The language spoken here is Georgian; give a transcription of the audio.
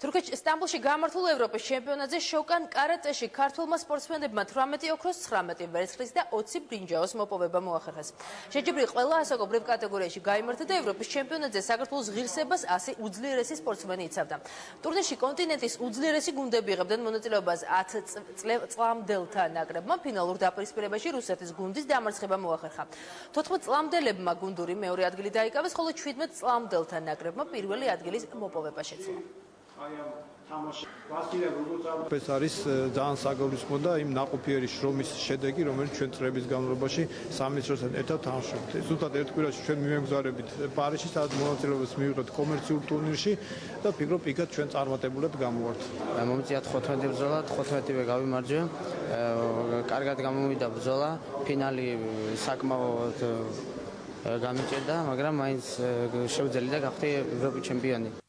თურქეთში სტამბოლში გამართულ ევროპის ჩემპიონატზე შოკან კარატეში ქართულმა სპორტსმენებმა 18 ოქროს, 19 ვერცხლის და 20 ბრინჯაოს მოპოვება მოახერხეს. შეჯიბრი ყველა ასაკობრივ კატეგორიაში გაიმართა და ევროპის ჩემპიონატზე საქართველოს ღირსებას 100 უძლიერესი სპორტსმენი იცავდა. ტურნირში კონტინენტის უძლიერესი გუნდები იღებდნენ მონაწილეობას 10 წლამდელთა ნაკრებმა ფინალურ დაპირისპირებაში რუსეთის გუნდის დამარცხება მოახერხა. 14 წლამდელებმა გუნდური მეორე ადგილი დაიკავეს, ხოლო 17 წლამდელთა ნაკრებმა პირველი ადგილის მოპოვება შეძლო. ეს არის ძალიან საგულისხმო და იმ ნაყოფიერი შრომის შედეგი, რომელიც ჩვენ წლების განმავლობაში სამი წრესთან ერთად თამაშობთ. ზუსტად ერთ კვირაში ჩვენ მივემგზავრებით პარიზში, სადაც მონაწილეობას მივიღეთ კომერციულ ტურნირში და ფიქრობ, იქაც ჩვენ წარმატებულად გამოვართ. მომწიათ 15 ბრძოლა, 15-ვე გავიმარჯვე. კარგად გამოვიდა ბრძოლა, ფინალი საკმაოდ გამიჭირდა, მაგრამ მაინც შევძელი და გავხდი ევროპის ჩემპიონი.